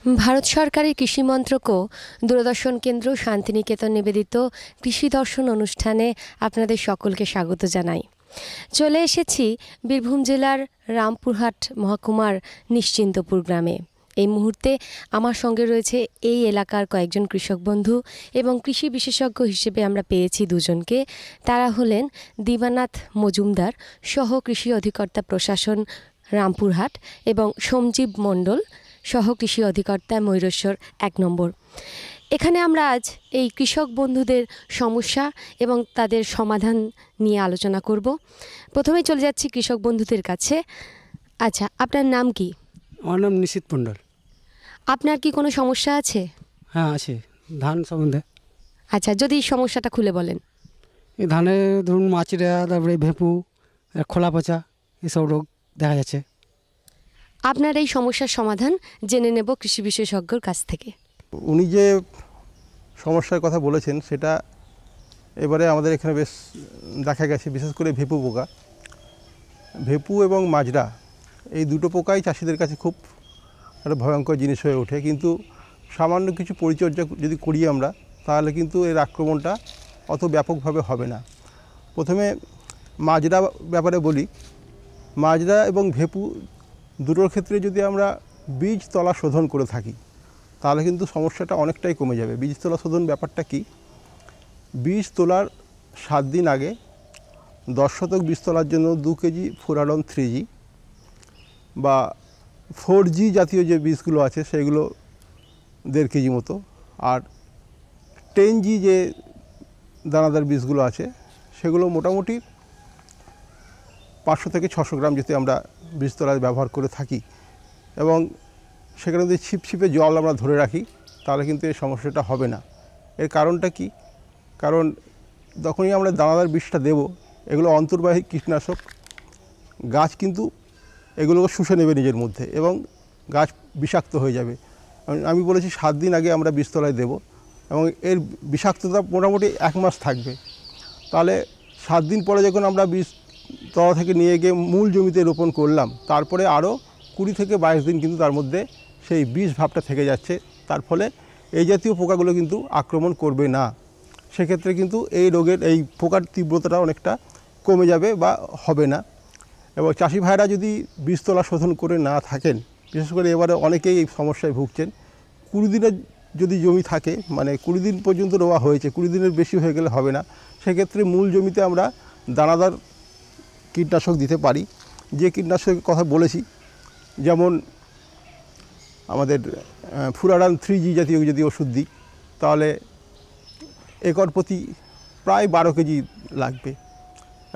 ভারত সরকারের কৃষি মন্ত্রক ও দূরদর্শন কেন্দ্র শান্তিনিকেতন নিবেদিত কৃষি দর্শন অনুষ্ঠানে আপনাদের সকলকে স্বাগত জানাই। চলে এসেছি বীরভূম জেলার রামপুরহাট মহকুমার নিশ্চিন্তপুর গ্রামে। এই মুহূর্তে আমার সঙ্গে রয়েছে এই এলাকার কয়েকজন কৃষক বন্ধু এবং কৃষি বিশেষজ্ঞ হিসেবে আমরা পেয়েছি দুজনকে। তারা হলেন দিবানাথ মজুমদার, সহ কৃষি অধিকর্তা প্রশাসন রামপুরহাট, এবং সঞ্জীব মণ্ডল, সহ কৃষি অধিকর্তা ময়ূরেশ্বর 1 নম্বর। এখানে আমরা আজ এই কৃষক বন্ধুদের সমস্যা এবং তাদের সমাধান নিয়ে আলোচনা করব। প্রথমেই চলে যাচ্ছি কৃষক বন্ধুদের কাছে। আচ্ছা, আপনার নাম কি? আমার নাম নিশীথ মণ্ডল। আপনার কি কোনো সমস্যা আছে? হ্যাঁ, আছে, ধান সম্বন্ধে। আচ্ছা, যদি সমস্যাটা খুলে বলেন। এই ধানে ধরুন মাছিরা, তারপরে ভেপু, খোলা পচা, এসব রোগ দেখা যাচ্ছে। আপনার এই সমস্যার সমাধান জেনে নেব কৃষি বিশেষজ্ঞর কাছ থেকে। উনি যে সমস্যার কথা বলেছেন সেটা এবারে আমাদের এখানে বেশ দেখা গেছে, বিশেষ করে ভেপু পোকা। ভেপু এবং মাজরা এই দুটো পোকাই চাষিদের কাছে খুব একটা ভয়ঙ্কর জিনিস হয়ে ওঠে, কিন্তু সামান্য কিছু পরিচর্যা যদি করি আমরা, তাহলে কিন্তু এর আক্রমণটা অত ব্যাপকভাবে হবে না। প্রথমে মাজরা ব্যাপারে বলি। মাজরা এবং ভেপু দুটোর ক্ষেত্রে যদি আমরা বীজতলা শোধন করে থাকি, তাহলে কিন্তু সমস্যাটা অনেকটাই কমে যাবে। বীজতলা শোধন ব্যাপারটা কি? বীজ তোলার 7 দিন আগে 10 শতক বীজ তোলার জন্য 2 কেজি ফুরাডন 3G বা 4G জাতীয় যে বীজগুলো আছে সেগুলো 1.5 কেজি মতো, আর 10G যে দানাদার বীজগুলো আছে সেগুলো মোটামুটি 500 থেকে 600 গ্রাম যদি আমরা বীজতলায় ব্যবহার করে থাকি এবং সেখানে যদি ছিপছিপে জল আমরা ধরে রাখি, তাহলে কিন্তু এই সমস্যাটা হবে না। এর কারণটা কি? কারণ যখনই আমরা দানাদার বীজটা দেব, এগুলো অন্তর্বাহী কীটনাশক, গাছ কিন্তু এগুলোকে শুষে নেবে নিজের মধ্যে এবং গাছ বিষাক্ত হয়ে যাবে। আমি বলেছি 7 দিন আগে আমরা বীজতলায় দেব এবং এর বিষাক্ততা মোটামুটি 1 মাস থাকবে। তাহলে 7 দিন পরে যখন আমরা বীজতলা থেকে নিয়ে গিয়ে মূল জমিতে রোপণ করলাম, তারপরে আরও 20 থেকে 22 দিন কিন্তু তার মধ্যে সেই বীজ ভাবটা থেকে যাচ্ছে। তার ফলে এই জাতীয় পোকাগুলো কিন্তু আক্রমণ করবে না। সেক্ষেত্রে কিন্তু এই রোগের এই পোকার তীব্রতাটা অনেকটা কমে যাবে বা হবে না। এবং চাষি ভাইরা যদি বীজতলা শোধন করে না থাকেন, বিশেষ করে এবারে অনেকেই এই সমস্যায় ভুগছেন। 20 দিনের যদি জমি থাকে, মানে 20 দিন পর্যন্ত রোয়া হয়েছে, 20 দিনের বেশি হয়ে গেলে হবে না। সেক্ষেত্রে মূল জমিতে আমরা দানাদার কীটনাশক দিতে পারি। যে কীটনাশকের কথা বলেছি, যেমন আমাদের ফুরাডান 3G জাতীয় যদি ওষুধ দিই, তাহলে একর প্রতি প্রায় 12 কেজি লাগবে।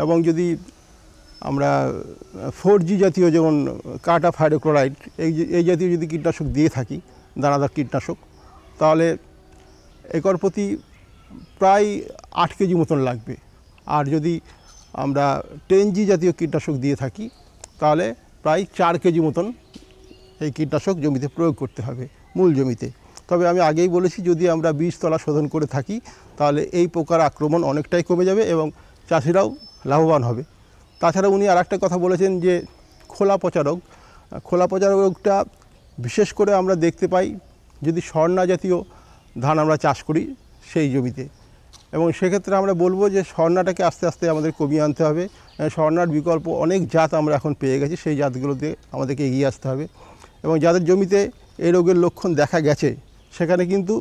এবং যদি আমরা 4G জাতীয়, যেমন কাটা ফাইডোক্লোরাইড, এই জাতীয় যদি কীটনাশক দিয়ে থাকি, দানাদার কীটনাশক, তাহলে একর প্রতি প্রায় 8 কেজি মতন লাগবে। আর যদি আমরা 10G জাতীয় কীটনাশক দিয়ে থাকি, তাহলে প্রায় 4 কেজি মতন এই কীটনাশক জমিতে প্রয়োগ করতে হবে মূল জমিতে। তবে আমি আগেই বলেছি, যদি আমরা বীজতলা শোধন করে থাকি, তাহলে এই পোকার আক্রমণ অনেকটাই কমে যাবে এবং চাষিরাও লাভবান হবে। তাছাড়া উনি আরেকটা কথা বলেছেন যে খোলা পচা রোগ। খোলা পচা রোগটা বিশেষ করে আমরা দেখতে পাই যদি স্বর্ণা জাতীয় ধান আমরা চাষ করি সেই জমিতে, এবং সেক্ষেত্রে আমরা বলবো যে স্বর্ণাটাকে আস্তে আস্তে আমাদের কমিয়ে আনতে হবে। স্বর্ণার বিকল্প অনেক জাত আমরা এখন পেয়ে গেছি, সেই জাতগুলোতে আমাদেরকে এগিয়ে আসতে হবে। এবং যাদের জমিতে এই রোগের লক্ষণ দেখা গেছে, সেখানে কিন্তু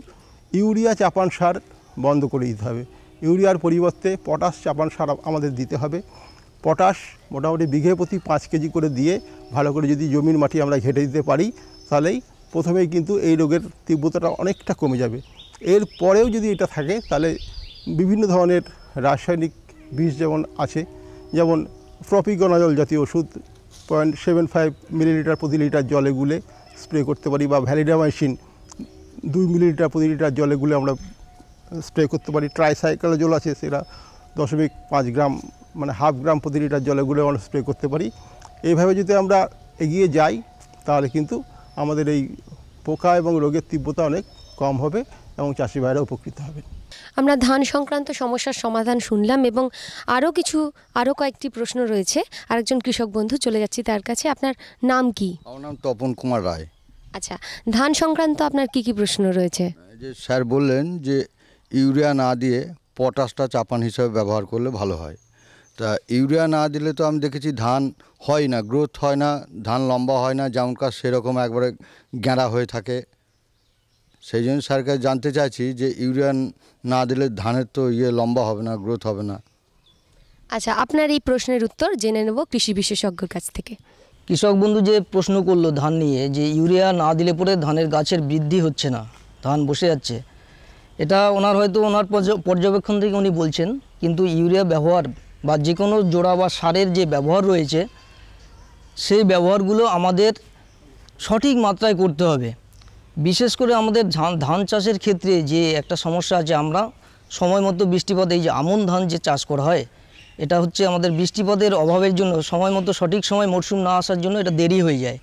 ইউরিয়া চাপান সার বন্ধ করে দিতে হবে। ইউরিয়ার পরিবর্তে পটাশ চাপান সার আমাদের দিতে হবে। পটাশ মোটামুটি বিঘে প্রতি 5 কেজি করে দিয়ে ভালো করে যদি জমির মাটি আমরা ঘেটে দিতে পারি, তাহলেই প্রথমেই কিন্তু এই রোগের তীব্রতাটা অনেকটা কমে যাবে। এর পরেও যদি এটা থাকে, তাহলে বিভিন্ন ধরনের রাসায়নিক বিষ যেমন আছে, যেমন প্রপিগনাজল জাতীয় ওষুধ 0.75 মিলিলিটার প্রতি লিটার জলে গুলে স্প্রে করতে পারি, বা ভ্যালিডামাইসিন 2 মিলিলিটার প্রতি লিটার জলে গুলে আমরা স্প্রে করতে পারি। ট্রাইসাইক্লোজল আছে, সেটা 0.5 গ্রাম, মানে হাফ গ্রাম প্রতি লিটার জলে গুলে আমরা স্প্রে করতে পারি। এইভাবে যদি আমরা এগিয়ে যাই, তাহলে কিন্তু আমাদের এই পোকা এবং রোগের তীব্রতা অনেক কম হবে এবং চাষি ভাইরা উপকৃত হবে। আমরা ধান সংক্রান্ত সমস্যার সমাধান শুনলাম এবং আরও কয়েকটি প্রশ্ন রয়েছে। আরেকজন কৃষক বন্ধু, চলে যাচ্ছি তার কাছে। আপনার নাম কি? আমার নাম তপন কুমার রায়। আচ্ছা, ধান সংক্রান্ত আপনার কি কি প্রশ্ন রয়েছে? যে স্যার বললেন যে ইউরিয়া না দিয়ে পটাশটা চাপান হিসাবে ব্যবহার করলে ভালো হয়। তা ইউরিয়া না দিলে তো আমি দেখেছি ধান হয় না, গ্রোথ হয় না, ধান লম্বা হয় না, যেমন কাজ সেরকম একবারে গ্যাঁড়া হয়ে থাকে। সেই জন্য স্যারকে জানতে চাইছি যে ইউরিয়া না দিলে ধানের তো লম্বা হবে না, গ্রোথ হবে না। আচ্ছা, আপনার এই প্রশ্নের উত্তর জেনে নেব কৃষি বিশেষজ্ঞর কাছ থেকে। কৃষক বন্ধু যে প্রশ্ন করলো ধান নিয়ে, যে ইউরিয়া না দিলে পরে ধানের গাছের বৃদ্ধি হচ্ছে না, ধান বসে যাচ্ছে, এটা ওনার হয়তো ওনার পর্যবেক্ষণ থেকে উনি বলছেন। কিন্তু ইউরিয়া ব্যবহার বা যে কোনো জোড়া বা সারের যে ব্যবহার রয়েছে, সেই ব্যবহারগুলো আমাদের সঠিক মাত্রায় করতে হবে। বিশেষ করে আমাদের ধান চাষের ক্ষেত্রে যে একটা সমস্যা আছে, আমরা সময় মতো বৃষ্টিপাত, এই যে আমন ধান যে চাষ করা হয়, এটা হচ্ছে আমাদের বৃষ্টিপাতের অভাবের জন্য, সময় মতো সঠিক সময় মরশুম না আসার জন্য এটা দেরি হয়ে যায়।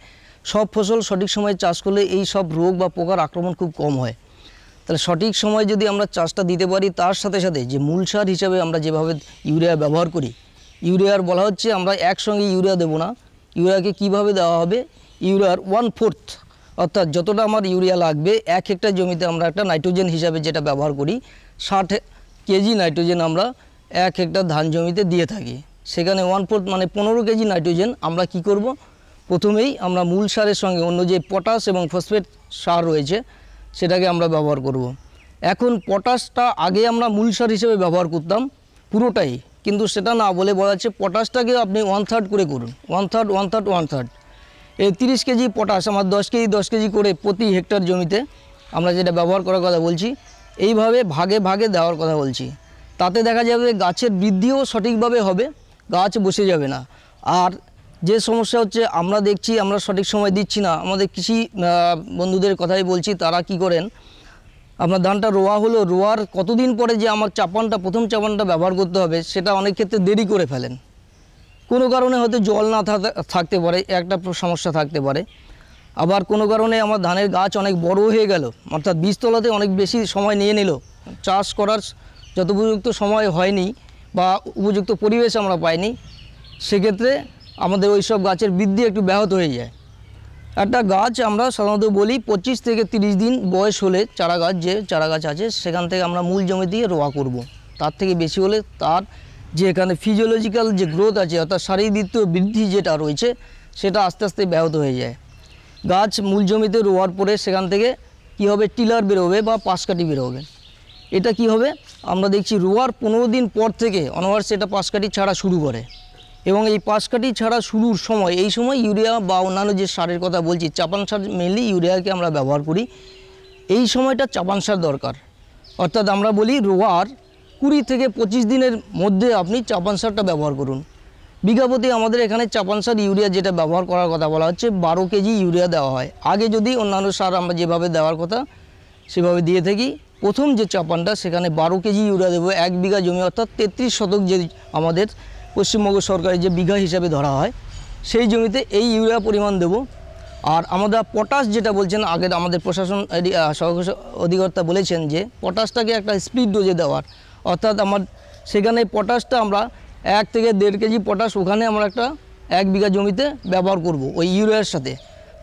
সব ফসল সঠিক সময়ে চাষ করলে এই সব রোগ বা পোকার আক্রমণ খুব কম হয়। তাহলে সঠিক সময় যদি আমরা চাষটা দিতে পারি, তার সাথে সাথে যে মূল সার হিসাবে আমরা যেভাবে ইউরিয়া ব্যবহার করি, ইউরিয়ার বলা হচ্ছে আমরা একসঙ্গে ইউরিয়া দেবো না। ইউরিয়াকে কিভাবে দেওয়া হবে, ইউরিয়ার 1/4, অর্থাৎ যতটা আমার ইউরিয়া লাগবে 1 হেক্টর জমিতে আমরা একটা নাইট্রোজেন হিসাবে যেটা ব্যবহার করি, 60 কেজি নাইট্রোজেন আমরা 1 হেক্টর ধান জমিতে দিয়ে থাকি। সেখানে 1/4 মানে 15 কেজি নাইট্রোজেন আমরা কি করব, প্রথমেই আমরা মূল সারের সঙ্গে অন্য যে পটাশ এবং ফসফেট সার রয়েছে সেটাকে আমরা ব্যবহার করব। এখন পটাশটা আগে আমরা মূল সার হিসেবে ব্যবহার করতাম পুরোটাই, কিন্তু সেটা না বলে বলা হচ্ছে পটাশটাকে আপনি 1/3 করে করুন, 1/3 এই 30 কেজি পটাশ আমার 10 কেজি করে প্রতি হেক্টর জমিতে আমরা যেটা ব্যবহার করার কথা বলছি, এইভাবে ভাগে ভাগে দেওয়ার কথা বলছি। তাতে দেখা যাবে গাছের বৃদ্ধিও সঠিকভাবে হবে, গাছ বসে যাবে না। আর যে সমস্যা হচ্ছে আমরা দেখছি আমরা সঠিক সময় দিচ্ছি না, আমাদের কৃষি বন্ধুদের কথাই বলছি, তারা কি করেন, আপনার ধানটা রোয়া হলো, রোয়ার কতদিন পরে যে আমার প্রথম চাপানটা ব্যবহার করতে হবে, সেটা অনেক ক্ষেত্রে দেরি করে ফেলেন। কোনো কারণে হয়তো জল না থাকতে পারে, একটা সমস্যা থাকতে পারে। আবার কোনো কারণে আমার ধানের গাছ অনেক বড় হয়ে গেল, অর্থাৎ বীজতলাতে অনেক বেশি সময় নিয়ে নিল, চাষ করার যত উপযুক্ত সময় হয়নি বা উপযুক্ত পরিবেশ আমরা পাইনি, সেক্ষেত্রে আমাদের ওই সব গাছের বৃদ্ধি একটু ব্যাহত হয়ে যায়। একটা গাছ আমরা সাধারণত বলি 25 থেকে 30 দিন বয়স হলে চারা গাছ আছে সেখান থেকে আমরা মূল জমি দিয়ে রোয়া করব। তার থেকে বেশি হলে তার যে এখানে ফিজিওলজিক্যাল যে গ্রোথ আছে, অর্থাৎ শারীরিক বৃদ্ধি যেটা রয়েছে, সেটা আস্তে আস্তে ব্যাহত হয়ে যায়। গাছ মূল জমিতে রোয়ার পরে সেখান থেকে কি হবে, টিলার বেরোবে বা পাশকাঠি বেরোবে। এটা কি হবে, আমরা দেখছি রোয়ার 15 দিন পর থেকে অনওয়ার্ড সেটা পাশকাঠি ছাড়া শুরু করে, এবং এই পাশকাঠি ছাড়া শুরুর সময়, এই সময় ইউরিয়া বা অন্যান্য যে সারের কথা বলছি, চাপান সার মেনলি ইউরিয়াকে আমরা ব্যবহার করি। এই সময়টা চাপান সার দরকার, অর্থাৎ আমরা বলি রোয়ার 20 থেকে 25 দিনের মধ্যে আপনি চাপান সারটা ব্যবহার করুন। বিঘাপতি আমাদের এখানে চাপান সার ইউরিয়া যেটা ব্যবহার করার কথা বলা হচ্ছে, 12 কেজি ইউরিয়া দেওয়া হয়। আগে যদি অন্যান্য সার আমরা যেভাবে দেওয়ার কথা সেভাবে দিয়ে থাকি, প্রথম যে চাপানটা সেখানে 12 কেজি ইউরিয়া দেবো 1 বিঘা জমি, অর্থাৎ 33 শতক যে আমাদের পশ্চিমবঙ্গ সরকারের যে বিঘা হিসাবে ধরা হয়, সেই জমিতে এই ইউরিয়া পরিমাণ দেব। আর আমরা পটাশ যেটা বলছেন, আগের আমাদের প্রশাসন অধিকর্তা বলেছেন যে পটাশটাকে একটা স্প্লিট ডোজে দেওয়ার, অর্থাৎ আমার সেখানে পটাশটা আমরা 1 থেকে 1.5 কেজি পটাশ ওখানে আমরা একটা 1 বিঘা জমিতে ব্যবহার করব ওই ইউরিয়ার সাথে।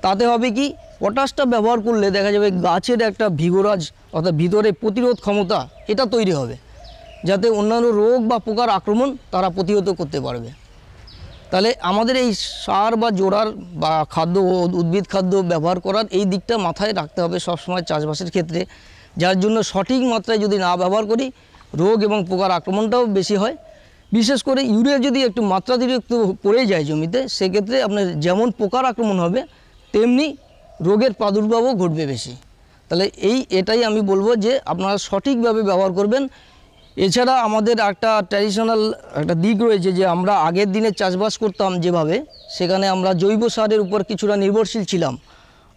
তাতে হবে কি, পটাশটা ব্যবহার করলে দেখা যাবে গাছের একটা ভিগোরাজ, অর্থাৎ ভিতরে প্রতিরোধ ক্ষমতা এটা তৈরি হবে, যাতে অন্যান্য রোগ বা পোকার আক্রমণ তারা প্রতিহত করতে পারবে। তাহলে আমাদের এই সার বা জোড়ার বা খাদ্য ও উদ্ভিদ খাদ্য ব্যবহার করার এই দিকটা মাথায় রাখতে হবে সবসময় চাষবাসের ক্ষেত্রে, যার জন্য সঠিক মাত্রায় যদি না ব্যবহার করি রোগ এবং পোকার আক্রমণটাও বেশি হয়। বিশেষ করে ইউরিয়া যদি একটু মাত্রাতিরিক্ত পড়ে যায় জমিতে, সেক্ষেত্রে আপনার যেমন পোকার আক্রমণ হবে তেমনি রোগের প্রাদুর্ভাবও ঘটবে বেশি। তাহলে এটাই আমি বলবো যে আপনারা সঠিকভাবে ব্যবহার করবেন। এছাড়া আমাদের একটা ট্র্যাডিশনাল একটা দিক রয়েছে যে আমরা আগের দিনে চাষবাস করতাম যেভাবে, সেখানে আমরা জৈব সারের উপর কিছুটা নির্ভরশীল ছিলাম।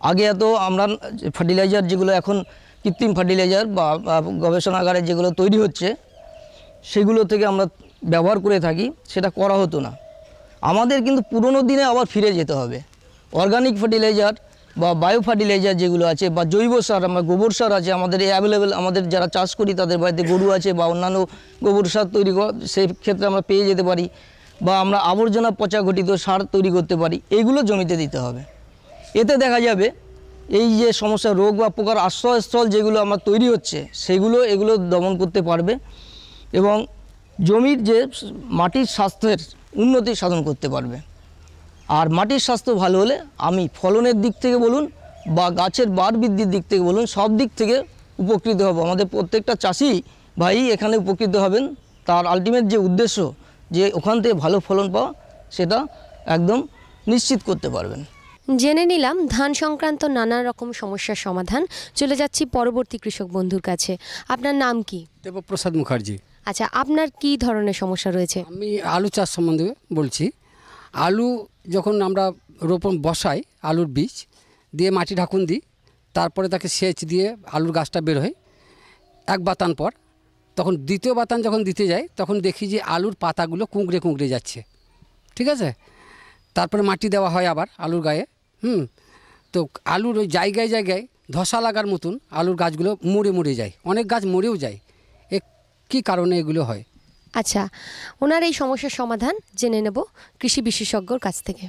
আগে এত আমরা ফার্টিলাইজার যেগুলো এখন কৃত্রিম ফার্টিলাইজার বা গবেষণাগারে যেগুলো তৈরি হচ্ছে সেগুলো থেকে আমরা ব্যবহার করে থাকি, সেটা করা হতো না। আমাদের কিন্তু পুরনো দিনে আবার ফিরে যেতে হবে। অর্গানিক ফার্টিলাইজার বা বায়ো ফার্টিলাইজার যেগুলো আছে বা জৈব সার, আমরা গোবর সার আছে আমাদের অ্যাভেলেবেল, আমাদের যারা চাষ করি তাদের বাড়িতে গরু আছে বা অন্যান্য গোবর সার তৈরি সেই ক্ষেত্রে আমরা পেয়ে যেতে পারি, বা আমরা আবর্জনা পচা ঘটিত সার তৈরি করতে পারি, এগুলো জমিতে দিতে হবে। এতে দেখা যাবে এই যে সমস্যা রোগ বা পোকার আশ্রয়স্থল যেগুলো আমার তৈরি হচ্ছে এগুলো দমন করতে পারবে এবং জমির যে মাটির স্বাস্থ্যের উন্নতি সাধন করতে পারবে। আর মাটির স্বাস্থ্য ভালো হলে আমি ফলনের দিক থেকে বলুন বা গাছের বার বৃদ্ধির দিক থেকে বলুন, সব দিক থেকে উপকৃত হব। আমাদের প্রত্যেকটা চাষি ভাই এখানে উপকৃত হবেন। তার আলটিমেট যে উদ্দেশ্য যে ওখান থেকে ভালো ফলন পাওয়া, সেটা একদম নিশ্চিত করতে পারবেন। জেনে নিলাম ধান সংক্রান্ত নানা রকম সমস্যার সমাধান। চলে যাচ্ছি পরবর্তী কৃষক বন্ধুর কাছে। আপনার নাম কি? দেবপ্রসাদ মুখার্জি। আচ্ছা, আপনার কি ধরনের সমস্যা রয়েছে? আমি আলু চাষ সম্বন্ধে বলছি। আলু যখন আমরা রোপণ বসাই, আলুর বীজ দিয়ে মাটি ঢাকুন দিই, তারপরে তাকে সেচ দিয়ে আলুর গাছটা বের হয় এক বাতান পর, তখন দ্বিতীয় বাতান যখন দিতে যাই তখন দেখি যে আলুর পাতাগুলো কুঁকড়ে কুঁকড়ে যাচ্ছে। ঠিক আছে, তারপরে মাটি দেওয়া হয় আবার আলুর গায়ে। তো আলুর ওই জায়গায় জায়গায় ধসা লাগার মতন আলুর গাছগুলো মরে মরে যায়, অনেক গাছ মরেও যায়। কী কারণে এগুলো হয়? আচ্ছা, ওনার এই সমস্যার সমাধান জেনে নেব কৃষি বিশেষজ্ঞর কাছ থেকে।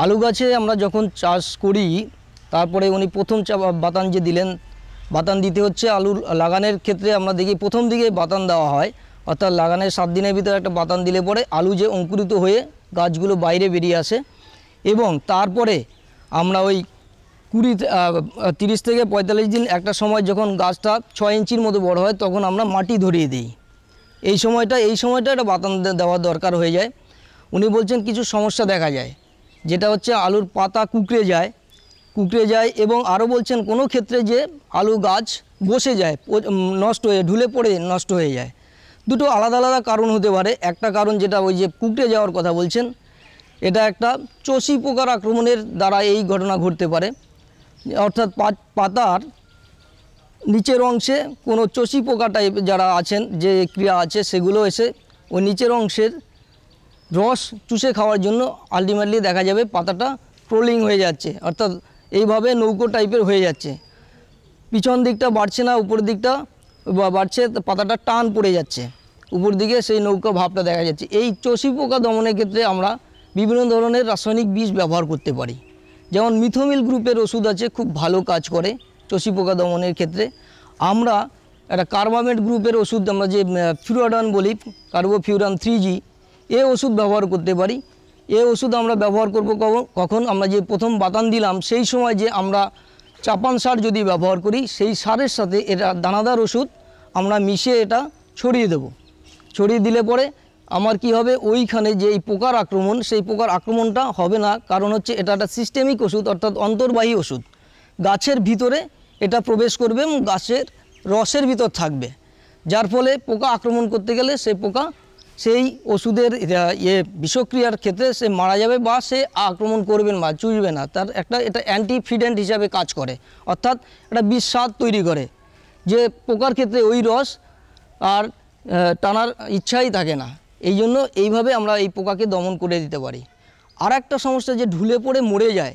আলু গাছে আমরা যখন চাষ করি, তারপরে উনি প্রথম বাতান যে দিলেন, বাতান দিতে হচ্ছে আলুর লাগানোর ক্ষেত্রে আমরা দেখি প্রথম দিকে বাতান দেওয়া হয়, অর্থাৎ লাগানোর 7 দিনের ভিতরে একটা বাতান দিলে পরে আলু যে অঙ্কুরিত হয়ে গাছগুলো বাইরে বেরিয়ে আসে এবং তারপরে আমরা ওই 30 থেকে 45 দিন একটা সময় যখন গাছটা 6 ইঞ্চির মতো বড় হয় তখন আমরা মাটি ধরিয়ে দিই। এই সময়টা একটা বাতান দেওয়ার দরকার হয়ে যায়। উনি বলছেন কিছু সমস্যা দেখা যায়, যেটা হচ্ছে আলুর পাতা কুঁকড়ে যায় এবং আরও বলছেন কোনো ক্ষেত্রে যে আলু গাছ বসে যায়, নষ্ট হয়ে ঢুলে পড়ে নষ্ট হয়ে যায়। দুটো আলাদা আলাদা কারণ হতে পারে। একটা কারণ যেটা ওই যে কুঁকড়ে যাওয়ার কথা বলছেন, এটা একটা চষি পোকার আক্রমণের দ্বারা এই ঘটনা ঘটতে পারে। অর্থাৎ পাতার নিচের অংশে কোনো চষি পোকা টাইপ যারা আছেন, যে ক্রিয়া আছে, সেগুলো এসে ওই নিচের অংশের রস চুষে খাওয়ার জন্য আলটিমেটলি দেখা যাবে পাতাটা ক্রোলিং হয়ে যাচ্ছে, অর্থাৎ এইভাবে নৌকো টাইপের হয়ে যাচ্ছে। পিছন দিকটা বাড়ছে না, উপর দিকটা বাড়ছে, পাতাটা টান পড়ে যাচ্ছে, উপর দিকে সেই নৌকা ভাবটা দেখা যাচ্ছে। এই চষি পোকা দমনের ক্ষেত্রে আমরা বিভিন্ন ধরনের রাসায়নিক বিষ ব্যবহার করতে পারি। যেমন মিথোমিল গ্রুপের ওষুধ আছে, খুব ভালো কাজ করে চষি পোকা দমনের ক্ষেত্রে। আমরা একটা কার্বামেট গ্রুপের ওষুধ, আমরা যে ফিউরাডান বলি, কার্বোফিউরান 3G, এই ওষুধ ব্যবহার করতে পারি। এই ওষুধ আমরা ব্যবহার করব কখন? আমরা যে প্রথম বাতান দিলাম সেই সময় যে আমরা চাপান সার যদি ব্যবহার করি, সেই সারের সাথে এটা দানাদার ওষুধ আমরা মিশিয়ে এটা ছড়িয়ে দেব। ছড়িয়ে দিলে পরে আমার কি হবে, ওইখানে যে এই পোকার আক্রমণ, সেই পোকার আক্রমণটা হবে না। কারণ হচ্ছে এটা একটা সিস্টেমিক ওষুধ, অর্থাৎ অন্তর্বাহী ওষুধ। গাছের ভিতরে এটা প্রবেশ করবে এবং গাছের রসের ভিতর থাকবে, যার ফলে পোকা আক্রমণ করতে গেলে সেই পোকা সেই ওষুধের বিষক্রিয়ার ক্ষেত্রে সে মারা যাবে বা সে আক্রমণ করবে না, চুষবে না। তার এটা অ্যান্টিফিডেন্ট হিসাবে কাজ করে, অর্থাৎ একটা বিস্বাদ তৈরি করে, যে পোকার ক্ষেত্রে ওই রস আর টানার ইচ্ছাই থাকে না। এই জন্য এইভাবে আমরা এই পোকাকে দমন করে দিতে পারি। আর একটা সমস্যা যে ঢুলে পড়ে মরে যায়,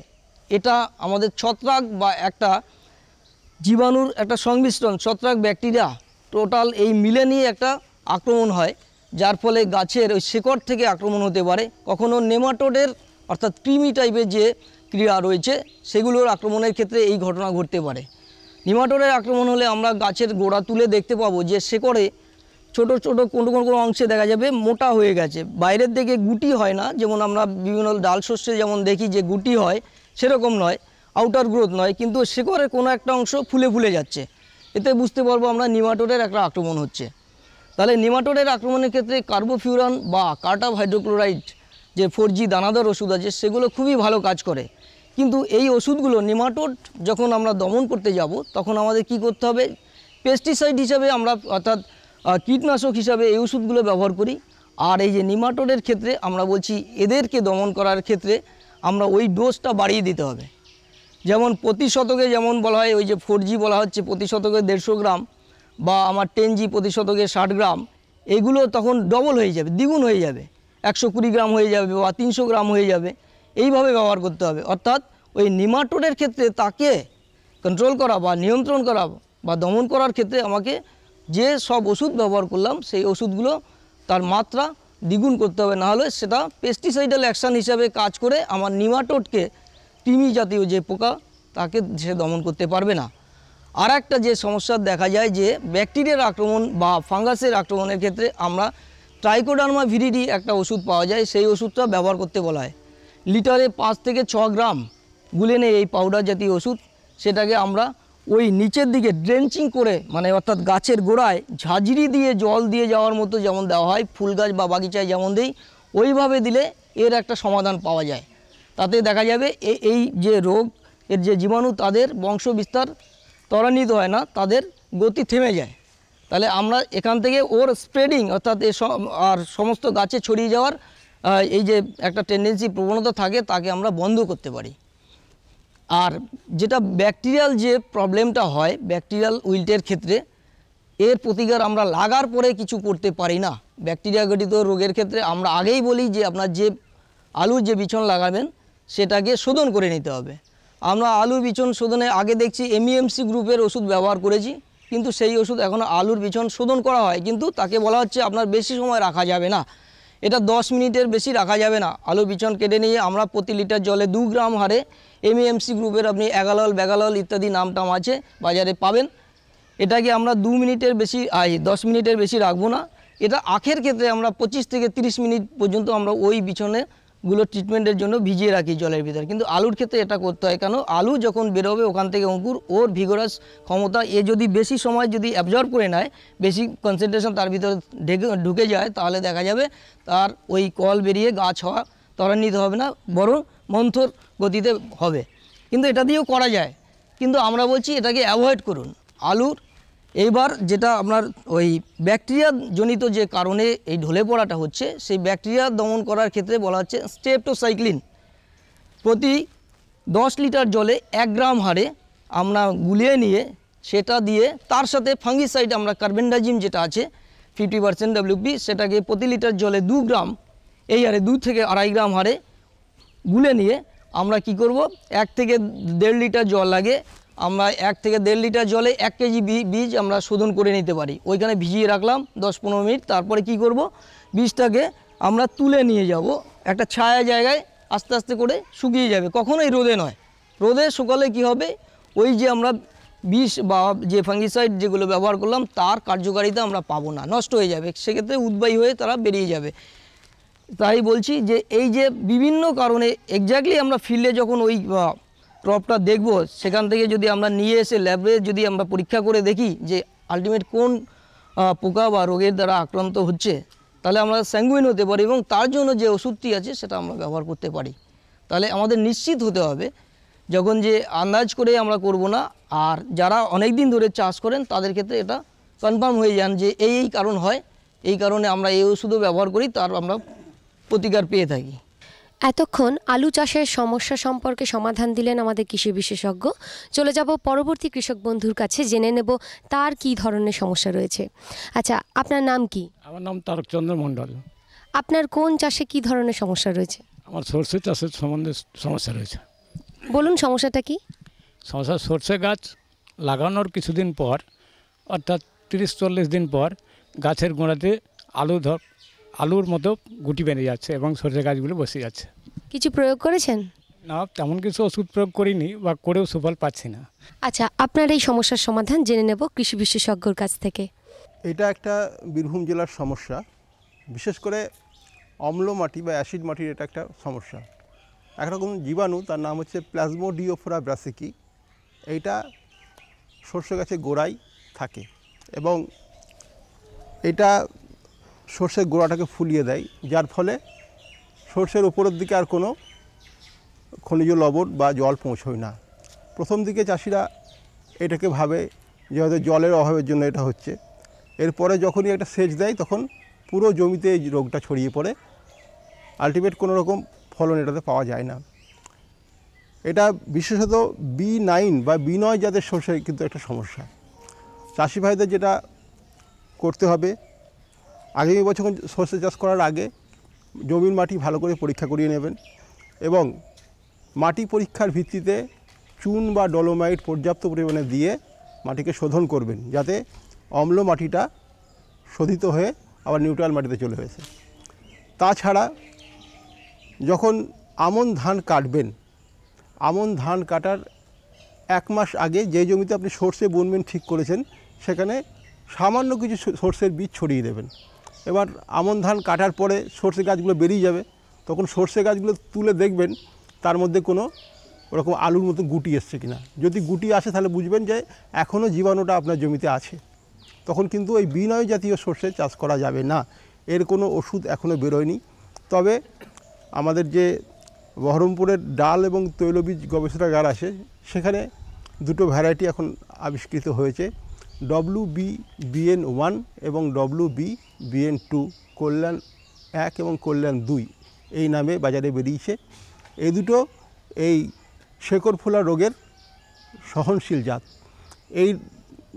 এটা আমাদের ছত্রাক বা একটা জীবাণুর একটা সংমিশ্রণ, ছত্রাক ব্যাকটেরিয়া টোটাল এই মিলে নিয়ে একটা আক্রমণ হয়, যার ফলে গাছের ওই শেকড় থেকে আক্রমণ হতে পারে। কখনো নেমাটোডের অর্থাৎ কৃমি টাইপের যে ক্রিয়া রয়েছে সেগুলোর আক্রমণের ক্ষেত্রে এই ঘটনা ঘটতে পারে। নেমাটোডের আক্রমণ হলে আমরা গাছের গোড়া তুলে দেখতে পাবো যে শেকড়ে ছোট ছোট কোনো অংশে দেখা যাবে মোটা হয়ে গেছে, বাইরের দিকে গুটি হয় না, যেমন আমরা বিভিন্ন ডাল শস্যে যেমন দেখি যে গুটি হয়, সেরকম নয়, আউটার গ্রোথ নয়, কিন্তু শেকড়ের কোনো একটা অংশ ফুলে ফুলে যাচ্ছে। এতে বুঝতে পারবো আমরা নেমাটোডের একটা আক্রমণ হচ্ছে। তাহলে নেমাটোডের আক্রমণের ক্ষেত্রে কার্বোফিউরান বা কার্টাপ হাইড্রোক্লোরাইড যে 4G দানাদার ওষুধ আছে, সেগুলো খুবই ভালো কাজ করে। কিন্তু এই ওষুধগুলো নেমাটোড যখন আমরা দমন করতে যাব, তখন আমাদের কি করতে হবে, পেস্টিসাইড হিসাবে আমরা, অর্থাৎ কীটনাশক হিসাবে এই ওষুধগুলো ব্যবহার করি। আর এই যে নেমাটোডের ক্ষেত্রে আমরা বলছি এদেরকে দমন করার ক্ষেত্রে আমরা ওই ডোজটা বাড়িয়ে দিতে হবে। যেমন প্রতি শতকে যেমন বলা হয়, ওই যে 4G বলা হচ্ছে প্রতি শতকে 150 গ্রাম, বা আমার 10G প্রতি শতকে 60 গ্রাম, এগুলো তখন ডবল হয়ে যাবে, দ্বিগুণ হয়ে যাবে, 120 গ্রাম হয়ে যাবে বা 300 গ্রাম হয়ে যাবে। এইভাবে ব্যবহার করতে হবে। অর্থাৎ ওই নেমাটোডের ক্ষেত্রে তাকে কন্ট্রোল করা বা নিয়ন্ত্রণ করা বা দমন করার ক্ষেত্রে আমাকে যে সব ওষুধ ব্যবহার করলাম, সেই ওষুধগুলো তার মাত্রা দ্বিগুণ করতে হবে, নাহলে সেটা পেস্টিসাইডাল অ্যাকশান হিসাবে কাজ করে আমার নেমাটোডকে, কৃমি জাতীয় যে পোকা তাকে সে দমন করতে পারবে না। আর একটা যে সমস্যা দেখা যায় যে ব্যাকটেরিয়ার আক্রমণ বা ফাঙ্গাসের আক্রমণের ক্ষেত্রে আমরা ট্রাইকোডার্মা ভিরিডি একটা ওষুধ পাওয়া যায়, সেই ওষুধটা ব্যবহার করতে বলা হয়। লিটারে 5 থেকে 6 গ্রাম গুলে নেই এই পাউডার জাতীয় ওষুধ, সেটাকে আমরা ওই নিচের দিকে ড্রেঞ্চিং করে, মানে অর্থাৎ গাছের গোড়ায় ঝাঁঝরি দিয়ে জল দিয়ে যাওয়ার মতো যেমন দেওয়া হয়, ফুল গাছ বা বাগিচায় যেমন দিই, ওইভাবে দিলে এর একটা সমাধান পাওয়া যায়। তাতে দেখা যাবে এই যে রোগ, এর যে জীবাণু, তাদের বংশ বিস্তার ত্বরান্বিত হয় না, তাদের গতি থেমে যায়। তাহলে আমরা এখান থেকে ওর স্প্রেডিং অর্থাৎ আর সমস্ত গাছে ছড়িয়ে যাওয়ার এই যে একটা টেন্ডেন্সি, প্রবণতা থাকে, তাকে আমরা বন্ধ করতে পারি। আর যেটা ব্যাকটেরিয়াল যে প্রবলেমটা হয়, ব্যাকটেরিয়াল উইল্টের ক্ষেত্রে এর প্রতিকার আমরা লাগার পরে কিছু করতে পারি না। ব্যাকটেরিয়া ঘটিত রোগের ক্ষেত্রে আমরা আগেই বলি যে আপনার যে আলুর যে বিচন লাগাবেন সেটাকে শোধন করে নিতে হবে। আমরা আলুর বিচন শোধনে আগে দেখছি এমইএমসি গ্রুপের ওষুধ ব্যবহার করেছি, কিন্তু সেই ওষুধ এখনও আলুর বিচন শোধন করা হয়, কিন্তু তাকে বলা হচ্ছে আপনার বেশি সময় রাখা যাবে না, এটা 10 মিনিটের বেশি রাখা যাবে না। আলু বিচন কেটে নিয়ে আমরা প্রতি লিটার জলে 2 গ্রাম হারে এমইএমসি গ্রুপের আপনি অ্যাগালল, ব্যাগালল ইত্যাদি নাম আছে, বাজারে পাবেন। এটাকে আমরা 2 মিনিটের বেশি 10 মিনিটের বেশি রাখবো না। এটা আখের ক্ষেত্রে আমরা 25 থেকে 30 মিনিট পর্যন্ত আমরা ওই বিছনেগুলো ট্রিটমেন্টের জন্য ভিজিয়ে রাখি জলের ভিতরে। কিন্তু আলুর ক্ষেত্রে এটা করতে হয় কেন? আলু যখন বেরোবে ওখান থেকে অঙ্কুর, ওর ভিগোরাস ক্ষমতা যদি বেশি সময় যদি অ্যাবজর্ব করে নেয়, বেশি কনসেন্ট্রেশন তার ভিতরে ঢুকে যায়, তাহলে দেখা যাবে তার ওই কল বেরিয়ে গাছ হওয়া ত্বরান্বিত হবে না, বরং মন্থর গতিতে হবে। কিন্তু এটা দিয়েও করা যায়, কিন্তু আমরা বলছি এটাকে অ্যাভয়েড করুন। আলুর এইবার যেটা আপনার ওই ব্যাকটেরিয়া জনিত যে কারণে এই ঢলে পড়াটা হচ্ছে, সেই ব্যাকটেরিয়া দমন করার ক্ষেত্রে বলা হচ্ছে স্ট্রেপ্টোসাইক্লিন প্রতি 10 লিটার জলে 1 গ্রাম হারে আমরা গুলিয়ে নিয়ে সেটা দিয়ে, তার সাথে ফাঙ্গিসাইড আমরা কার্বেন্ডাজিম যেটা আছে 50% WP, সেটাকে প্রতি লিটার জলে 2 গ্রাম এই হারে 2 থেকে 2.5 গ্রাম হারে গুলে নিয়ে আমরা কি করব, 1 থেকে 1.5 লিটার জল লাগে, আমরা 1 থেকে 1.5 লিটার জলে 1 কেজি বীজ আমরা শোধন করে নিতে পারি। ওইখানে ভিজিয়ে রাখলাম 10-15 মিনিট, তারপরে কি করব, বীজটাকে আমরা তুলে নিয়ে যাব একটা ছায়া জায়গায়, আস্তে আস্তে করে শুকিয়ে যাবে, কখনোই রোদে নয়। রোদে শুকালে কি হবে, ওই যে আমরা বিষ বা যে ফাঙ্গিসাইড যেগুলো ব্যবহার করলাম তার কার্যকারিতা আমরা পাবো না, নষ্ট হয়ে যাবে, সেক্ষেত্রে উদ্বায়ী হয়ে তারা বেরিয়ে যাবে। তাই বলছি যে এই যে বিভিন্ন কারণে এক্স্যাক্টলি আমরা ফিল্ডে যখন ওই ক্রপটা দেখব, সেখান থেকে যদি আমরা নিয়ে এসে ল্যাবে যদি আমরা পরীক্ষা করে দেখি যে আলটিমেট কোন পোকা বা রোগের দ্বারা আক্রান্ত হচ্ছে, তাহলে আমরা স্যাঙ্গুইন হতে পারি এবং তার জন্য যে ওষুধটি আছে সেটা আমরা ব্যবহার করতে পারি। তাহলে আমাদের নিশ্চিত হতে হবে, যখন যে আন্দাজ করে আমরা করব না, আর যারা অনেক দিন ধরে চাষ করেন তাদের ক্ষেত্রে এটা কনফার্ম হয়ে যান যে এই কারণ হয়, এই কারণে আমরা এই ওষুধও ব্যবহার করি, তার আমরা প্রতিকার পেয়ে থাকি। এতক্ষণ আলু চাষের সমস্যা সম্পর্কে সমাধান দিলেন আমাদের কৃষি বিশেষজ্ঞ। চলে যাব পরবর্তী কৃষক বন্ধুর কাছে, জেনে নেব তার কি ধরনের সমস্যা রয়েছে। আচ্ছা, আপনার নাম কি? আমার নাম তারকচন্দ্র মণ্ডল। আপনার কোন চাষে কি ধরনের সমস্যা রয়েছে? আমার সর্ষে চাষের সম্বন্ধে সমস্যা রয়েছে। বলুন সমস্যাটা কি? সমস্যা, সর্ষে গাছ লাগানোর কিছুদিন পর, অর্থাৎ 30-40 দিন পর গাছের গোড়াতে আলুর মতো গুটি বেরিয়ে যাচ্ছে এবং সর্ষে গাছগুলো বসে যাচ্ছে। কিছু প্রয়োগ করেছেন? না, তেমন কিছু ওষুধ প্রয়োগ করিনি বা করেও সুফল পাচ্ছি না। আচ্ছা, আপনার এই সমস্যার সমাধান জেনে নেব কৃষি বিশেষজ্ঞর কাছ থেকে। এটা একটা বীরভূম জেলার সমস্যা, বিশেষ করে অম্ল মাটি বা অ্যাসিড মাটির এটা একটা সমস্যা। একরকম জীবাণু, তার নাম হচ্ছে প্লাজমোডিওফোরা ব্রাসিকি। এইটা সর্ষে গাছের গোড়ায় থাকে এবং এটা সর্ষের গোড়াটাকে ফুলিয়ে দেয়, যার ফলে সর্ষের উপরের দিকে আর কোনো খনিজ লবণ বা জল পৌঁছয় না। প্রথম দিকে চাষিরা এটাকে ভাবে যে হয়তো জলের অভাবের জন্য এটা হচ্ছে। এরপরে যখনই একটা সেচ দেয় তখন পুরো জমিতে এই রোগটা ছড়িয়ে পড়ে, আলটিমেট কোনো রকম ফলন এটাতে পাওয়া যায় না। এটা বিশেষত B9 বা B9 জাতের সর্ষে কিন্তু একটা সমস্যা। চাষি ভাইদের যেটা করতে হবে, আগামী বছর সর্ষে চাষ করার আগে জমির মাটি ভালো করে পরীক্ষা করিয়ে নেবেন এবং মাটি পরীক্ষার ভিত্তিতে চুন বা ডলোমাইট পর্যাপ্ত পরিমাণে দিয়ে মাটিকে শোধন করবেন, যাতে অম্ল মাটিটা শোধিত হয়ে আবার নিউট্রাল মাটিতে চলে হয়েছে। তাছাড়া যখন আমন ধান কাটবেন, আমন ধান কাটার 1 মাস আগে যে জমিতে আপনি সর্ষে বুনবেন ঠিক করেছেন সেখানে সামান্য কিছু সর্ষের বীজ ছড়িয়ে দেবেন। এবার আমন ধান কাটার পরে সর্ষে গাছগুলো বেরিয়ে যাবে, তখন সর্ষে গাছগুলো তুলে দেখবেন তার মধ্যে কোনো ওরকম আলুর মতো গুটি এসছে কিনা। যদি গুটি আসে তাহলে বুঝবেন যে এখনও জীবাণুটা আপনার জমিতে আছে। তখন কিন্তু ওই বিনয় জাতীয় সর্ষে চাষ করা যাবে না, এর কোনো ওষুধ এখনও বেরোয়নি। তবে আমাদের যে বহরমপুরের ডাল এবং তৈলবীজ গবেষণাগার আছে সেখানে দুটো ভ্যারাইটি এখন আবিষ্কৃত হয়েছে, WB-BN1 এবং WB-BN2, কল্যাণ 1 এবং কল্যাণ 2 এই নামে বাজারে বেরিয়েছে। এই দুটো এই শেকড় ফোলা রোগের সহনশীল জাত। এই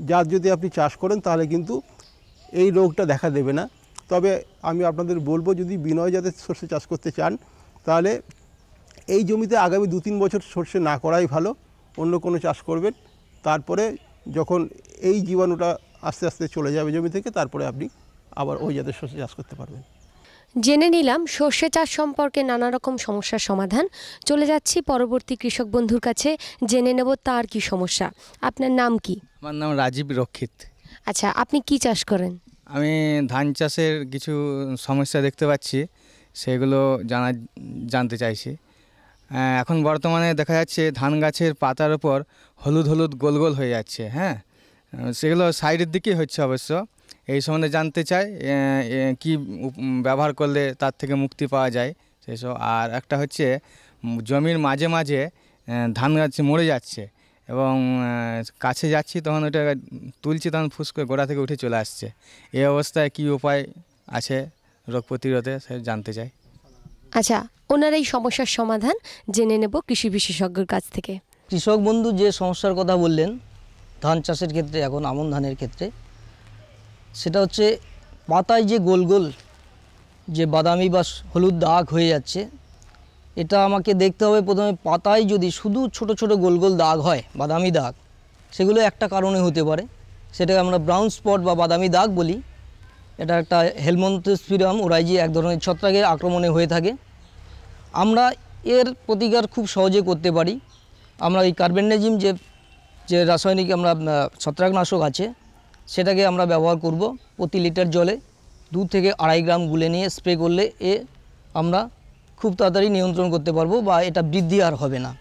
জাত যদি আপনি চাষ করেন তাহলে কিন্তু এই রোগটা দেখা দেবে না। তবে আমি আপনাদের বলবো, যদি বিনয় জাতের সর্ষে চাষ করতে চান তাহলে এই জমিতে আগামী 2-3 বছর সর্ষে না করাই ভালো, অন্য কোনো চাষ করবেন। তারপরে যখন এই জীবাণুটা আস্তে আস্তে চলে যাবে জমি থেকে, তারপরে আপনি আবার ওই জাতের সর্ষে চাষ করতে পারবেন। জেনে নিলাম সর্ষে চাষ সম্পর্কে নানা রকম সমস্যার সমাধান। চলে যাচ্ছি পরবর্তী কৃষক বন্ধুর কাছে, জেনে নেব তার কি সমস্যা। আপনার নাম কি? আমার নাম রাজীব রক্ষিত। আচ্ছা, আপনি কি চাষ করেন? আমি ধান চাষের কিছু সমস্যা দেখতে পাচ্ছি, সেগুলো জানতে চাইছি। এখন বর্তমানে দেখা যাচ্ছে ধান গাছের পাতার ওপর হলুদ হলুদ গোল গোল হয়ে যাচ্ছে। হ্যাঁ, সেগুলো সাইডের দিকেই হচ্ছে অবশ্য। এই সম্বন্ধে জানতে চাই কি ব্যবহার করলে তার থেকে মুক্তি পাওয়া যায় সেসব। আর একটা হচ্ছে জমির মাঝে মাঝে ধান গাছ মরে যাচ্ছে এবং কাছে যাচ্ছি তখন ওটা তুলছি, তখন ফুস করে গোড়া থেকে উঠে চলে আসছে। এই অবস্থায় কি উপায় আছে রোগ প্রতিরোধে সে জানতে চাই। আচ্ছা, ওনার এই সমস্যার সমাধান জেনে নেব কৃষি বিশেষজ্ঞর কাছ থেকে। কৃষক বন্ধু যে সমস্যার কথা বললেন ধান চাষের ক্ষেত্রে, এখন আমন ধানের ক্ষেত্রে, সেটা হচ্ছে পাতায় যে গোল গোল যে বাদামি বা হলুদ দাগ হয়ে যাচ্ছে, এটা আমাকে দেখতে হবে প্রথমে পাতায় যদি শুধু ছোট ছোট গোল গোল দাগ হয়, বাদামি দাগ, সেগুলো একটা কারণে হতে পারে। সেটাকে আমরা ব্রাউন স্পট বা বাদামি দাগ বলি। এটা একটা হেলমন্থোস্পিরাম ওরাইজি এক ধরনের ছত্রাকের আক্রমণে হয়ে থাকে। আমরা এর প্রতিকার খুব সহজে করতে পারি। আমরা এই কার্বেন্ডাজিম যে রাসায়নিক আমরা ছত্রাকনাশক আছে সেটাকে আমরা ব্যবহার করব। প্রতি লিটার জলে 2 থেকে 2.5 গ্রাম গুলে নিয়ে স্প্রে করলে আমরা খুব তাড়াতাড়ি নিয়ন্ত্রণ করতে পারবো, বা এটা বৃদ্ধি আর হবে না।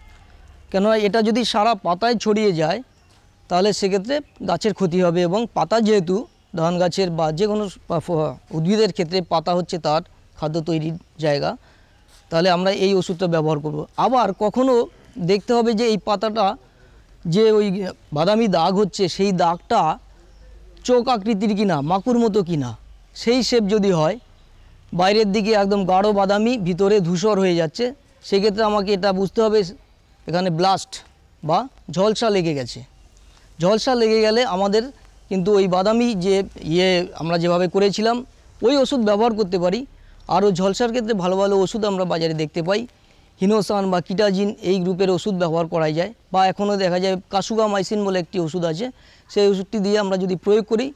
কেননা এটা যদি সারা পাতায় ছড়িয়ে যায় তাহলে সেক্ষেত্রে গাছের ক্ষতি হবে, এবং পাতা যেহেতু ধান গাছের বা যে কোনো উদ্ভিদের ক্ষেত্রে পাতা হচ্ছে তার খাদ্য তৈরির জায়গা, তাহলে আমরা এই ওষুধটা ব্যবহার করব। আবার কখনো দেখতে হবে যে এই পাতাটা যে ওই বাদামি দাগ হচ্ছে সেই দাগটা চোখ আকৃতির কিনা, মাকুর মতো কিনা, সেই শেপ যদি হয়, বাইরের দিকে একদম গাঢ় বাদামি, ভিতরে ধূসর হয়ে যাচ্ছে, সেক্ষেত্রে আমাকে এটা বুঝতে হবে এখানে ব্লাস্ট বা ঝলসা লেগে গেছে। ঝলসা লেগে গেলে আমাদের কিন্তু ওই বাদামি যে আমরা যেভাবে করেছিলাম ওই ওষুধ ব্যবহার করতে পারি। আরও ঝলসার ক্ষেত্রে ভালো ভালো ওষুধ আমরা বাজারে দেখতে পাই, হিনোসান বা কিটাজিন এই গ্রুপের ওষুধ ব্যবহার করা যায়, বা এখনও দেখা যায় কাসুগামাইসিন বলে একটি ওষুধ আছে, সেই ওষুধটি দিয়ে আমরা যদি প্রয়োগ করি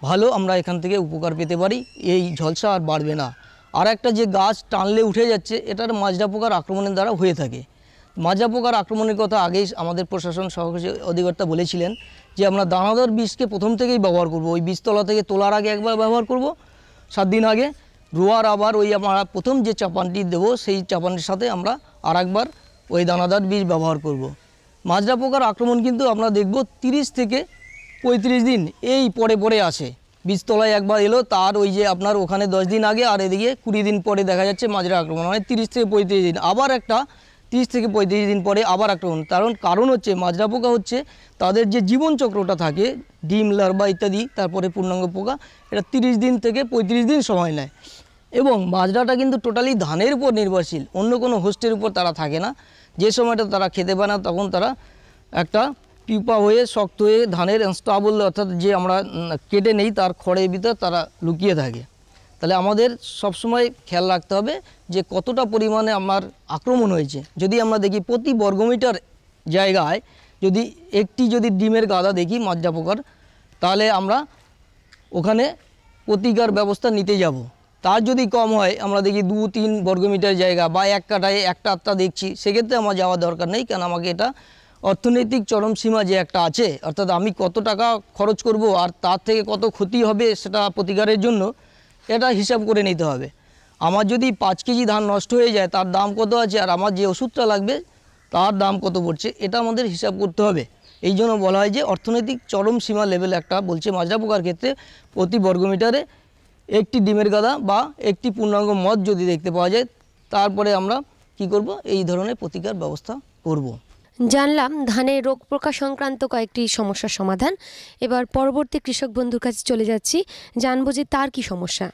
ভালো আমরা এখান থেকে উপকার পেতে পারি, এই ঝলসা আর বাড়বে না। আর একটা যে গাছ টানলে উঠে যাচ্ছে, এটার মাজরা পোকার আক্রমণের দ্বারা হয়ে থাকে। মাজরা পোকার আক্রমণের কথা আগেই আমাদের প্রশাসন সহকারী অধিকর্তা বলেছিলেন যে আমরা দানাদার বীজকে প্রথম থেকেই ব্যবহার করব। ওই বীজতলা থেকে তোলার আগে একবার ব্যবহার করব, 7 দিন আগে রোয়ার আবার ওই আমরা প্রথম যে চাপানটি দেবো সেই চাপানটির সাথে আমরা আরেকবার ওই দানাদার বীজ ব্যবহার করব। মাজরা পোকার আক্রমণ কিন্তু আমরা দেখব 30 থেকে 35 দিন এই পরে আসে। বীজতলায় একবার এলো, তার ওই যে আপনার ওখানে 10 দিন আগে আর এদিকে 20 দিন পরে দেখা যাচ্ছে মাজরা আক্রমণ, মানে 30 থেকে 35 দিন, আবার একটা 30 থেকে 35 দিন পরে আবার আক্রমণ। কারণ হচ্ছে মাজরা পোকা হচ্ছে তাদের যে জীবনচক্রটা থাকে, ডিম, লার্ভা ইত্যাদি, তারপরে পূর্ণাঙ্গ পোকা, এটা 30 দিন থেকে 35 দিন সময় নেয়। এবং মাজরাটা কিন্তু টোটালি ধানের উপর নির্ভরশীল, অন্য কোনো হোস্টের উপর তারা থাকে না। যে সময়টা তারা খেতে পায় না তখন তারা একটা পিপা হয়ে শক্ত হয়ে ধানের স্টাবল অর্থাৎ যে আমরা কেটে নেই তার খড়ের ভিতর তারা লুকিয়ে থাকে। তাহলে আমাদের সবসময় খেয়াল রাখতে হবে যে কতটা পরিমাণে আমার আক্রমণ হয়েছে। যদি আমরা দেখি প্রতি বর্গমিটার জায়গায় যদি ডিমের গাদা দেখি মাজরা পোকার, তাহলে আমরা ওখানে প্রতিকার ব্যবস্থা নিতে যাব। তার যদি কম হয়, আমরা দেখি 2-3 বর্গমিটার জায়গা বা 1 কাঠায় 1টা 8টা দেখছি, সেক্ষেত্রে আমার যাওয়ার দরকার নেই, কারণ আমাকে এটা অর্থনৈতিক চরম সীমা যে একটা আছে, অর্থাৎ আমি কত টাকা খরচ করব আর তার থেকে কত ক্ষতি হবে সেটা প্রতিকারের জন্য এটা হিসাব করে নিতে হবে। আমার যদি 5 কেজি ধান নষ্ট হয়ে যায় তার দাম কত আছে, আর আমার যে ওষুধটা লাগবে তার দাম কত পড়ছে, এটা আমাদের হিসাব করতে হবে। এই জন্য বলা হয় যে অর্থনৈতিক চরম সীমা লেভেল একটা বলছে মাজরা পোকার ক্ষেত্রে প্রতি বর্গমিটারে একটি ডিমের গাদা বা একটি পূর্ণাঙ্গ মদ যদি দেখতে পাওয়া যায়, তারপরে আমরা কি করব, এই ধরনের প্রতিকার ব্যবস্থা করব। জানলাম ধানের রোগ পোকা সংক্রান্ত কয়েকটি সমস্যার সমাধান। এবার পরবর্তী কৃষক বন্ধুর কাছে চলে যাচ্ছি, জানবো যে তার কি সমস্যা।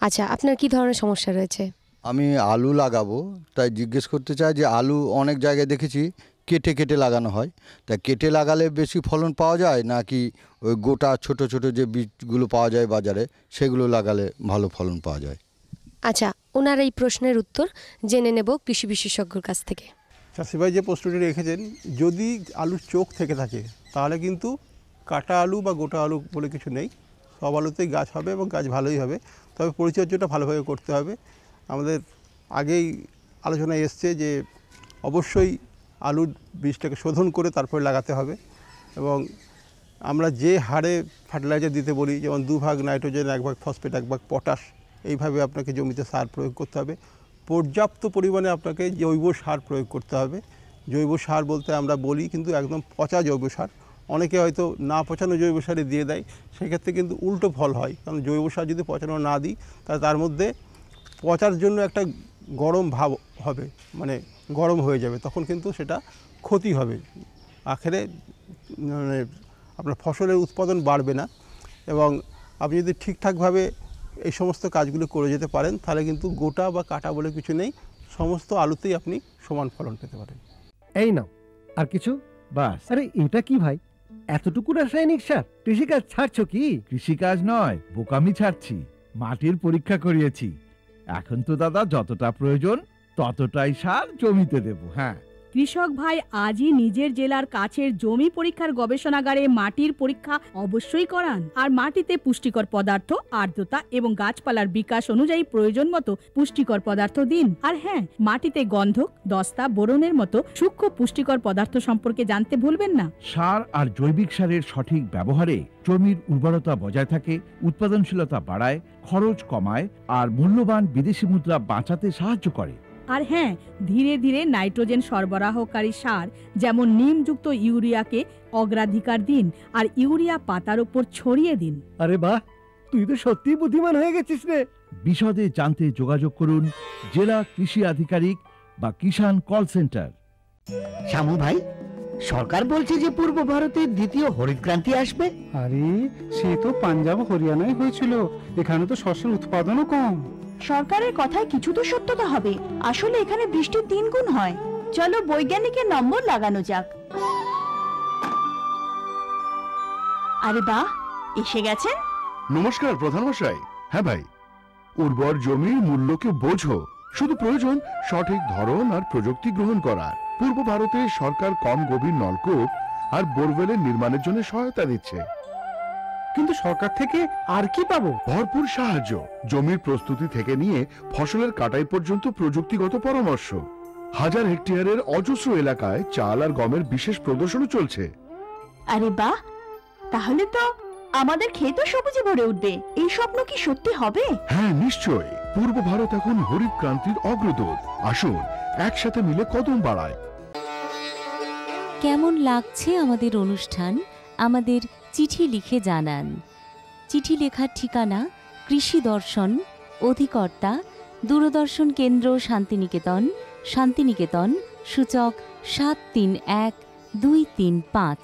আচ্ছা, আপনার কি ধরনের সমস্যা রয়েছে? আমি আলু লাগাবো, তাই জিজ্ঞেস করতে চাই যে আলু অনেক জায়গায় দেখেছি কেটে কেটে লাগানো হয়, তা কেটে লাগালে বেশি ফলন পাওয়া যায় নাকি ওই গোটা ছোট ছোট যে বীজগুলো পাওয়া যায় বাজারে সেগুলো লাগালে ভালো ফলন পাওয়া যায়? আচ্ছা, ওনার এই প্রশ্নের উত্তর জেনে নেব কৃষি বিশেষজ্ঞর কাছ থেকে। চাষি ভাই যে প্রশ্নটি রেখেছেন, যদি আলুর চোখ থেকে থাকে তাহলে কিন্তু কাটা আলু বা গোটা আলু বলে কিছু নেই, সব আলুতেই গাছ হবে এবং গাছ ভালোই হবে। তবে পরিচর্যাটা ভালোভাবে করতে হবে। আমাদের আগেই আলোচনায় এসছে যে অবশ্যই আলুর বীজটাকে শোধন করে তারপরে লাগাতে হবে, এবং আমরা যে হারে ফার্টিলাইজার দিতে বলি, যেমন 2 ভাগ নাইট্রোজেন, 1 ভাগ ফসফেট, 1 ভাগ পটাশ, এইভাবে আপনাকে জমিতে সার প্রয়োগ করতে হবে। পর্যাপ্ত পরিমাণে আপনাকে জৈব সার প্রয়োগ করতে হবে। জৈব সার বলতে আমরা বলি কিন্তু একদম পচা জৈব সার। অনেকে হয়তো না পচানো জৈব সারে দিয়ে দেয়, সেক্ষেত্রে কিন্তু উল্টো ফল হয়। কারণ জৈব সার যদি পচানো না দিই তাহলে তার মধ্যে পচার জন্য একটা গরম ভাব হবে, মানে গরম হয়ে যাবে, তখন কিন্তু সেটা ক্ষতি হবে। আখেরে মানে আপনার ফসলের উৎপাদন বাড়বে না। এবং আপনি যদি ঠিকঠাকভাবে এই সমস্ত কাজগুলো করে যেতে পারেন তাহলে কিন্তু গোটা বা কাটা বলে কিছু নেই, সমস্ত আলুতেই আপনি সমান ফলন পেতে পারেন। এই নাও আর কিছু বাস। আরে এটা কি ভাই, এতটুকু রাসায়নিক সার? কৃষিকাজ ছাড়ছো কি? কৃষিকাজ নয়, বোকামি ছাড়ছি। মাটির পরীক্ষা করিয়েছি। এখন তো দাদা যতটা প্রয়োজন ততটাই সার জমিতে দেব। হ্যাঁ, কৃষক ভাই আজই নিজের জেলার কাছের জমি পরীক্ষার গবেষণাগারে মাটির পরীক্ষা অবশ্যই করান, আর মাটিতে পুষ্টিকর পদার্থ, আর্দ্রতা এবং গাছপালার বিকাশ অনুযায়ী প্রয়োজন মতো পুষ্টিকর পদার্থ দিন। আর হ্যাঁ, মাটিতে গন্ধক, দস্তা, বোরনের মতো সূক্ষ্ম পুষ্টিকর পদার্থ সম্পর্কে জানতে ভুলবেন না। সার আর জৈবিক সারের সঠিক ব্যবহারে জমির উর্বরতা বজায় থাকে, উৎপাদনশীলতা বাড়ায়, খরচ কমায় আর মূল্যবান বিদেশি মুদ্রা বাঁচাতে সাহায্য করে। আর হ্যাঁ, ধীরে ধীরে নাইট্রোজেন সরবরাহকারী সার যেমন নিমযুক্ত ইউরিয়াকে অগ্রাধিকার দিন, আর ইউরিয়া পাতার উপর ছড়িয়ে দিন। আরে বাহ, তুই তো সত্যিই বুদ্ধিমান হয়ে গেছিস রে। বিশদে জানতে যোগাযোগ করুন জেলা কৃষি আধিকারিক বা কিষাণ কল সেন্টার। শ্যামু ভাই, সরকার বলছে যে পূর্ব ভারতে দ্বিতীয় হরিত ক্রান্তি আসবে। আরে সে তো পাঞ্জাব হরিয়ানায় হয়েছিল, এখানে তো শস্যের উৎপাদনও কম। সরকারের কথায় কিছু তো সত্যতা হবে। আসলে এখানে বৃষ্টি 3 গুণ হয়। চলো বৈজ্ঞানিকের নম্বর লাগানো যাক। আরে বাহ, এসে গেছেন। নমস্কার প্রধানমশাই। হ্যাঁ ভাই, উর্বর জমির মূল্যকে বোঝো, শুধু প্রয়োজন সঠিক ধরন আর প্রযুক্তি গ্রহণ করার। পূর্ব ভারতে সরকার কম গভীর নলকূপ আর বোরওয়েলের নির্মাণের জন্য সহায়তা দিচ্ছে। কিন্তু সরকার থেকে আর কি পাবো? ভরপুর সাহায্য, জমির প্রস্তুতি থেকে নিয়ে ফসলের কাটাই পর্যন্ত প্রযুক্তিগত পরামর্শ। 1000 হেক্টয়ারের অজস্র এলাকায় চাল আর গমের বিশেষ প্রদর্শনী চলছে। আরে বাহ, তাহলে তো আমাদের ক্ষেত সবুজে ভরে উঠবে। এই স্বপ্ন কি সত্যি হবে? হ্যাঁ নিশ্চয়ই, পূর্ব ভারত এখন হরিত ক্রান্তির অগ্রদূত। আসুন একসাথে মিলে কদম বাড়ায়। কেমন লাগছে আমাদের অনুষ্ঠান? আমাদের চিঠি লিখে জানান। চিঠি লেখার ঠিকানা কৃষি দর্শন, অধিকর্তা দূরদর্শন কেন্দ্র, শান্তিনিকেতন, শান্তিনিকেতন, সূচক 731235।